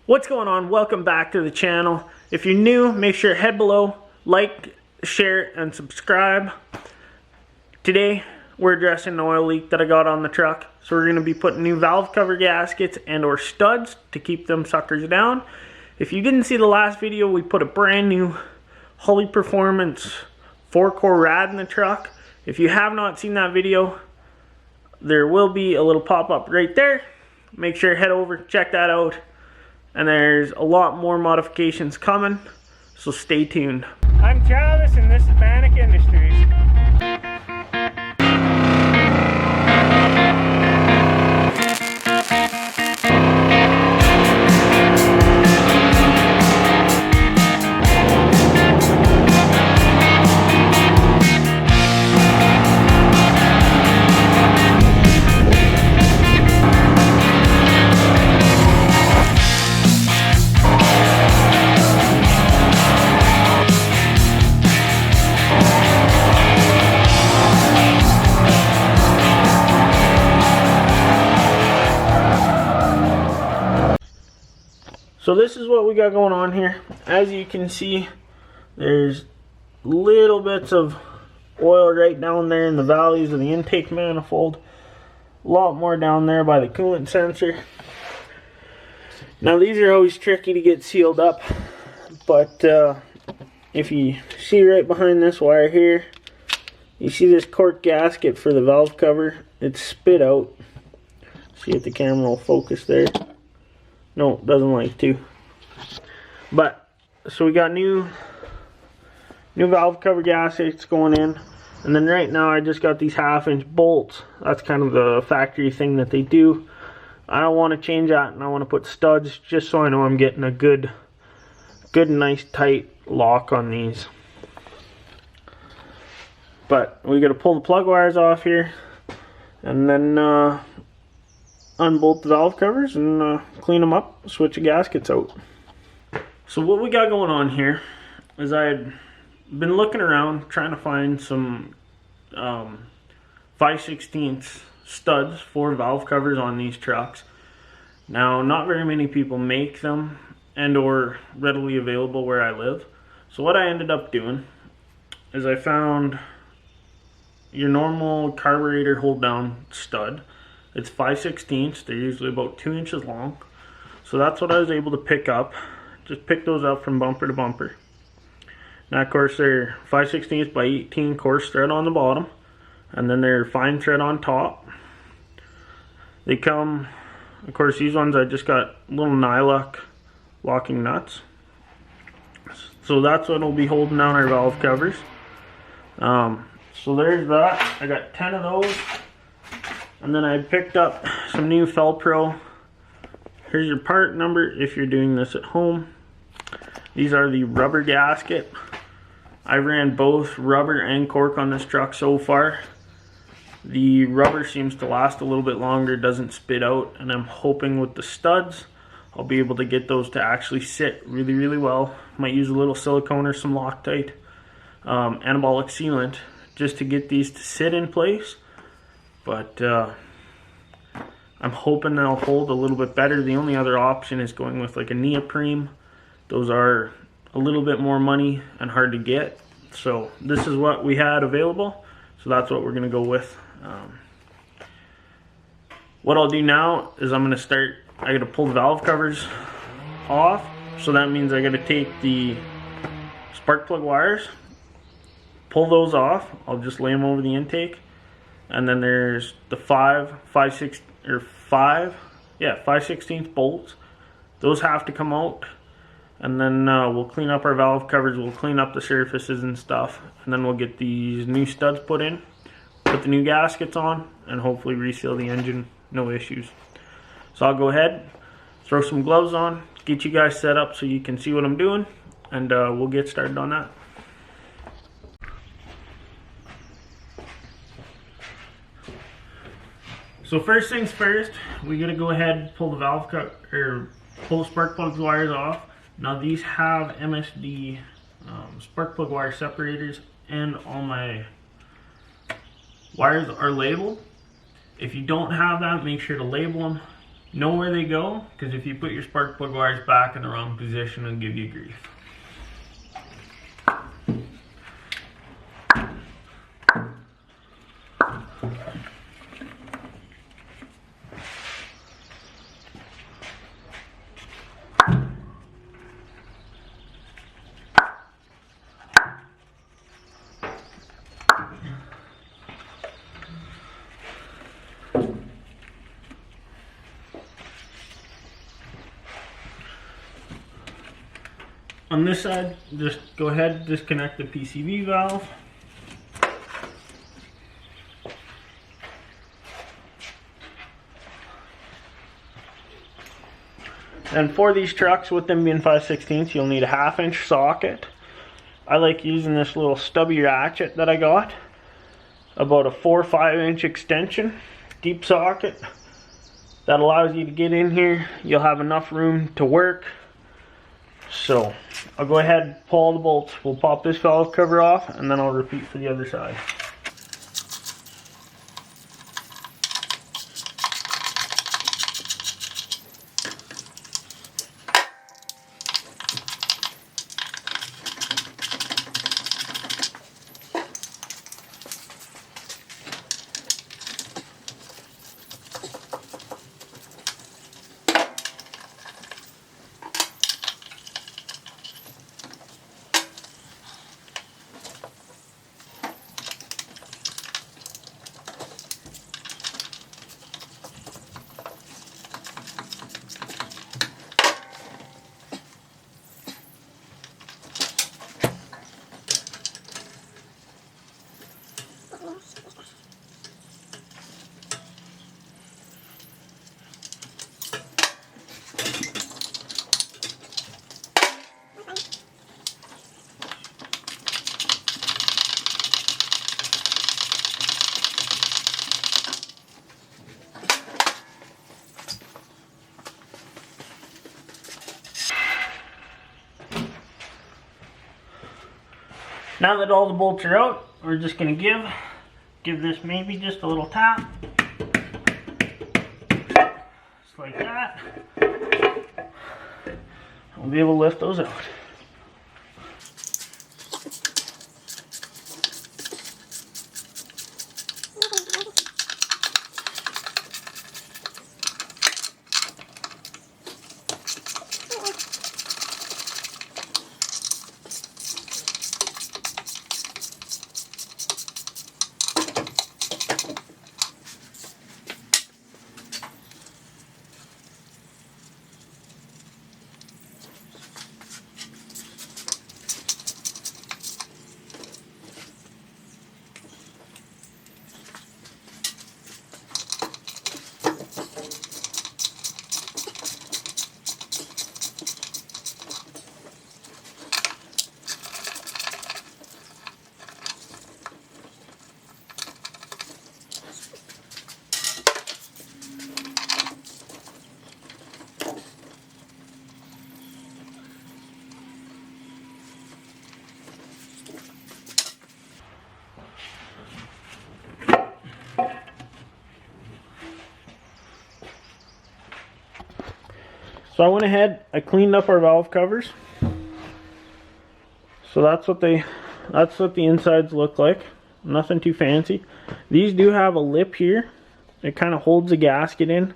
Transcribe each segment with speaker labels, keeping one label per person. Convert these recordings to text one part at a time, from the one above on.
Speaker 1: What's going on? Welcome back to the channel. If you're new, make sure to head below, like, share, and subscribe. Today, we're addressing an oil leak that I got on the truck. So we're going to be putting new valve cover gaskets and or studs to keep them suckers down. If you didn't see the last video, we put a brand new Holley Performance 4-core rad in the truck. If you have not seen that video, there will be a little pop-up right there. Make sure to head over, check that out. And there's a lot more modifications coming, so stay tuned. I'm Travis and this is Bannock Industries. So this is what we got going on here. As you can see, there's little bits of oil right down there in the valleys of the intake manifold. A lot more down there by the coolant sensor. Now these are always tricky to get sealed up, but if you see right behind this wire here, you see this cork gasket for the valve cover. It's spit out. See if the camera will focus there. No, it doesn't like to. But so we got new valve cover gaskets going in, and then right now I just got these 1/2-inch bolts. That's kind of the factory thing that they do. I don't want to change that, and I want to put studs just so I know I'm getting a good nice tight lock on these. But we got to pull the plug wires off here, and then unbolt the valve covers and clean them up, switch the gaskets out. So what we got going on here is I'd been looking around trying to find some 5/16 studs for valve covers on these trucks. Now, not very many people make them and or readily available where I live. So what I ended up doing is I found your normal carburetor hold down stud. It's 5/16. They're usually about 2 inches long. So that's what I was able to pick up. Just pick those up from bumper to bumper. Now of course they're 5/16 by 18 coarse thread on the bottom. And then they're fine thread on top. They come, of course these ones I just got little nylock locking nuts. So that's what will be holding down our valve covers. So there's that. I got 10 of those. And then I picked up some new Felpro. Here's your part number if you're doing this at home. These are the rubber gasket. I ran both rubber and cork on this truck so far. The rubber seems to last a little bit longer, doesn't spit out, and I'm hoping with the studs I'll be able to get those to actually sit really well. Might use a little silicone or some Loctite anabolic sealant just to get these to sit in place. But I'm hoping they'll hold a little bit better. The only other option is going with like a neoprene. Those are a little bit more money and hard to get. So this is what we had available. So that's what we're going to go with. What I'll do now is I'm going to start, I got to pull the valve covers off. So that means I got to take the spark plug wires, pull those off. I'll just lay them over the intake. And then there's the 5/16 bolts. Those have to come out. And then we'll clean up our valve covers, we'll clean up the surfaces and stuff. And then we'll get these new studs put in, put the new gaskets on, and hopefully reseal the engine, no issues. So I'll go ahead, throw some gloves on, get you guys set up so you can see what I'm doing, and we'll get started on that. So first things first, we gotta go ahead and pull the valve pull the spark plug wires off. Now these have MSD spark plug wire separators, and all my wires are labeled. If you don't have that, make sure to label them. know where they go, because if you put your spark plug wires back in the wrong position, it'll give you grief. On this side, just go ahead and disconnect the PCV valve. And for these trucks, with them being 5/16, you'll need a 1/2 inch socket. I like using this little stubby ratchet that I got. About a 4 or 5 inch extension, deep socket. That allows you to get in here. You'll have enough room to work. So I'll go ahead and pull all the bolts. We'll pop this valve cover off and then I'll repeat for the other side. Now that all the bolts are out, we're just going to give this maybe just a little tap. Just like that. We'll be able to lift those out. So I went ahead, I cleaned up our valve covers. So that's what the insides look like. Nothing too fancy. These do have a lip here. It kind of holds the gasket in.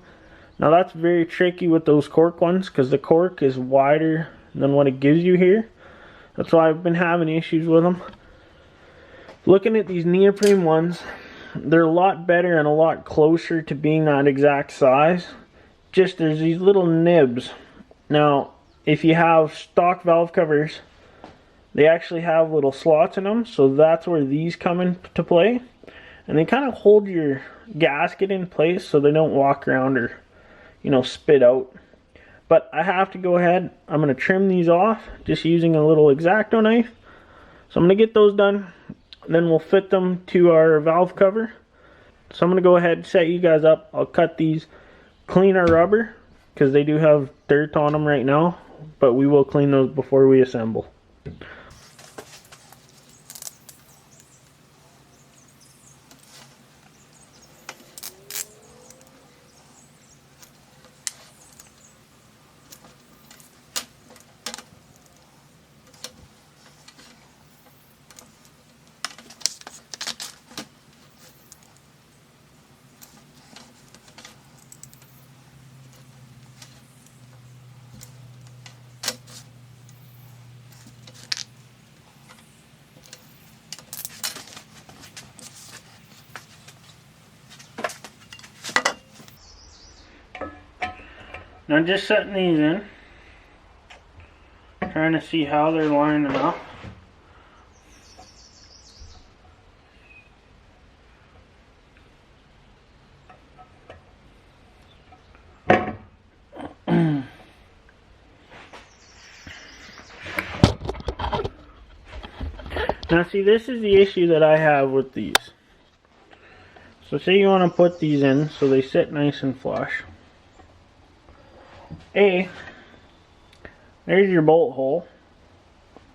Speaker 1: Now that's very tricky with those cork ones because the cork is wider than what it gives you here. That's why I've been having issues with them. Looking at these neoprene ones, they're a lot better and a lot closer to being that exact size. Just there's these little nibs. Now if you have stock valve covers, they actually have little slots in them, so that's where these come into play, and they kind of hold your gasket in place so they don't walk around or, you know, spit out. But I have to go ahead, I'm going to trim these off just using a little X-Acto knife. So I'm going to get those done, then we'll fit them to our valve cover. So I'm going to go ahead and set you guys up. I'll cut these, clean our rubber because they do have dirt on them right now, but we will clean those before we assemble. Now just setting these in, trying to see how they're lining up. Now see, this is the issue that I have with these. So say you want to put these in so they sit nice and flush. There's your bolt hole.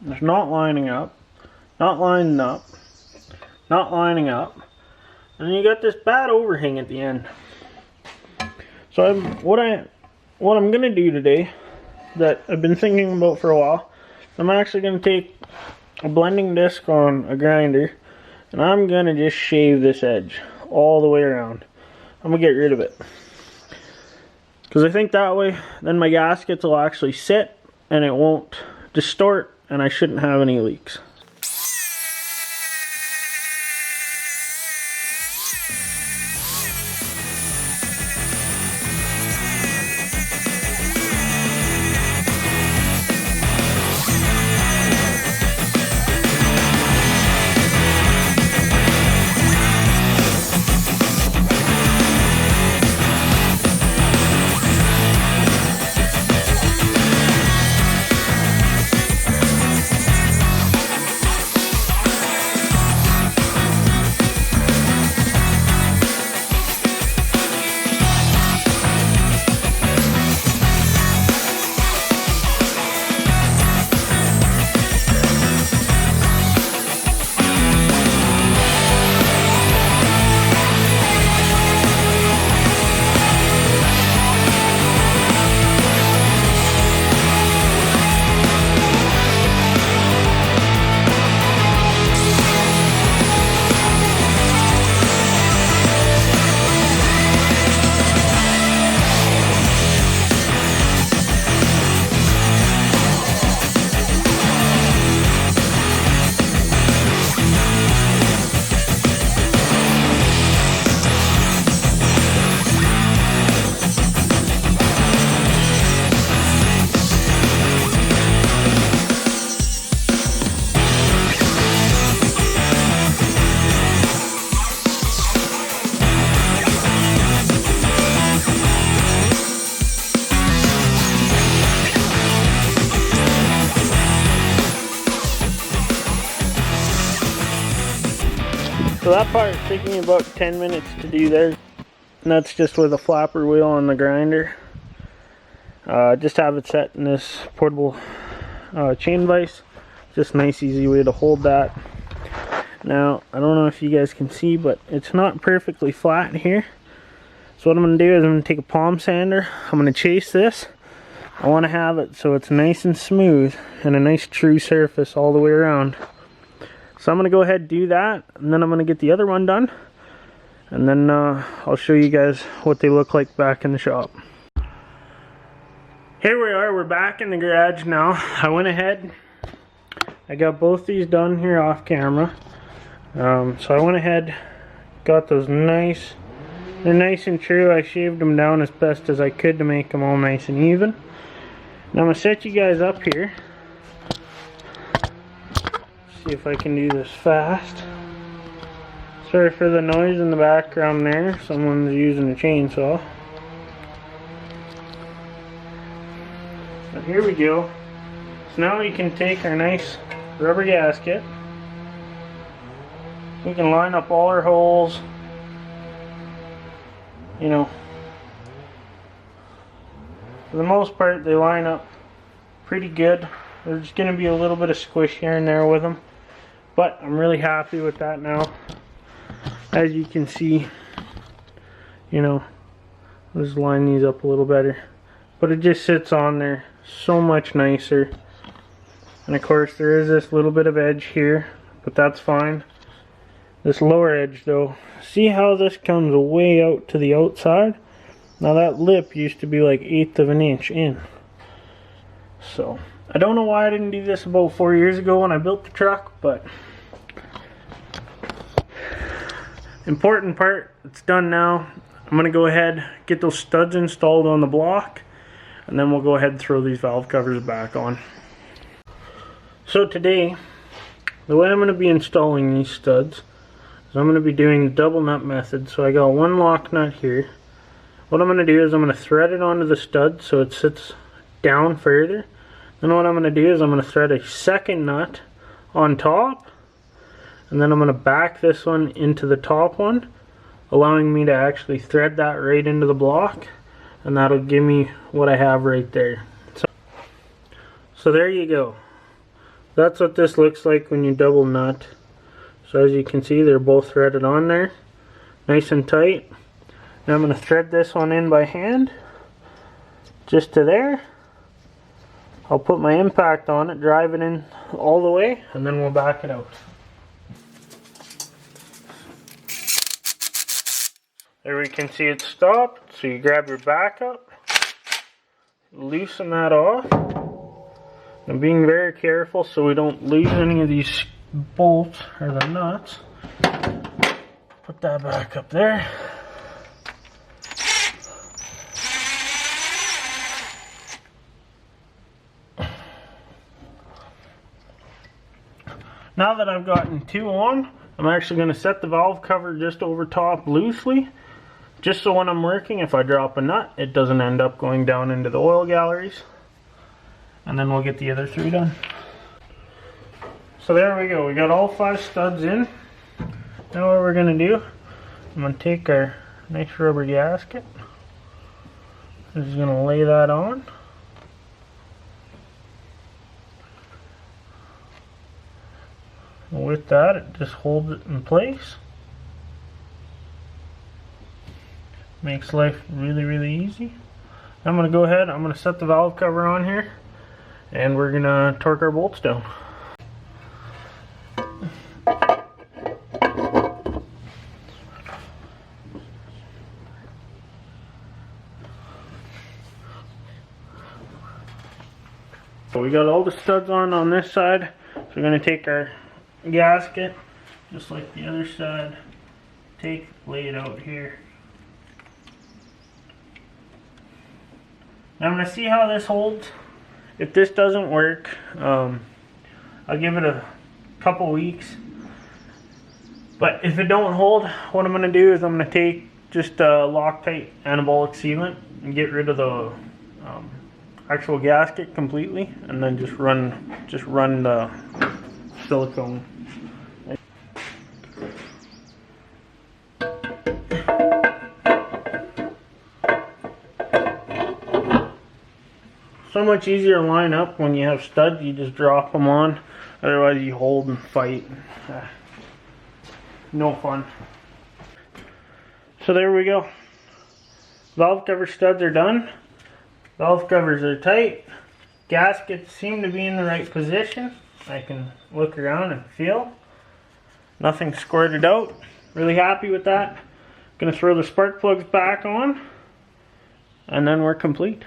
Speaker 1: It's not lining up, not lining up, not lining up. And then you got this bad overhang at the end. So what I'm going to do today, that I've been thinking about for a while, I'm actually going to take a blending disc on a grinder, and I'm going to just shave this edge all the way around. I'm going to get rid of it. Because I think that way, then my gaskets will actually sit, and it won't distort, and I shouldn't have any leaks. So that part is taking me about 10 minutes to do there. And that's just with a flapper wheel on the grinder. Just have it set in this portable chain vise. Just nice, easy way to hold that. Now, I don't know if you guys can see, but it's not perfectly flat here. So what I'm going to do is I'm going to take a palm sander. I'm going to chase this. I want to have it so it's nice and smooth and a nice true surface all the way around. So I'm going to go ahead and do that, and then I'm going to get the other one done. And then I'll show you guys what they look like back in the shop. Here we are, we're back in the garage now. I went ahead, I got both these done here off camera. So I went ahead, got those nice, they're nice and true. I shaved them down as best as I could to make them all nice and even. Now I'm going to set you guys up here. See if I can do this fast. Sorry for the noise in the background there. Someone's using a chainsaw. But here we go. So now we can take our nice rubber gasket. We can line up all our holes. You know, for the most part they line up pretty good. There's going to be a little bit of squish here and there with them. But I'm really happy with that now. As you can see, you know, let's line these up a little better. But it just sits on there so much nicer. And of course there is this little bit of edge here, but that's fine. This lower edge though, see how this comes way out to the outside? Now that lip used to be like 1/8 of an inch in. So I don't know why I didn't do this about 4 years ago when I built the truck, but important part, it's done now. I'm going to go ahead, get those studs installed on the block, and then we'll go ahead and throw these valve covers back on. So today, the way I'm going to be installing these studs is I'm going to be doing the double nut method. So I got one lock nut here. What I'm going to do is I'm going to thread it onto the stud so it sits down further. Then what I'm going to do is I'm going to thread a second nut on top, and then I'm going to back this one into the top one, allowing me to actually thread that right into the block, and that'll give me what I have right there. So there you go. That's what this looks like when you double nut. So as you can see, they're both threaded on there, nice and tight. Now I'm going to thread this one in by hand, just to there. I'll put my impact on it, drive it in all the way, and then we'll back it out. There we can see it stopped, so you grab your backup, loosen that off. I'm being very careful so we don't lose any of these bolts or the nuts. Put that back up there. Now that I've gotten two on, I'm actually going to set the valve cover just over top loosely, just so when I'm working, if I drop a nut, it doesn't end up going down into the oil galleries. And then we'll get the other three done. So there we go, we got all 5 studs in. Now what we're going to do, I'm going to take our nice rubber gasket. I'm just going to lay that on. With that, it just holds it in place. Makes life really, really easy. I'm going to go ahead, I'm going to set the valve cover on here, and we're going to torque our bolts down. So we got all the studs on this side, so we're going to take our gasket, just like the other side, lay it out here. Now I'm going to see how this holds. If this doesn't work, I'll give it a couple weeks. But if it don't hold, what I'm going to do is I'm going to take just a Loctite anabolic sealant and get rid of the actual gasket completely, and then just run the silicone. So much easier to line up when you have studs. You just drop them on, otherwise you hold and fight. No fun. So there we go. Valve cover studs are done. Valve covers are tight. Gaskets seem to be in the right position. I can look around and feel. Nothing squirted out. Really happy with that. Gonna throw the spark plugs back on, and then we're complete.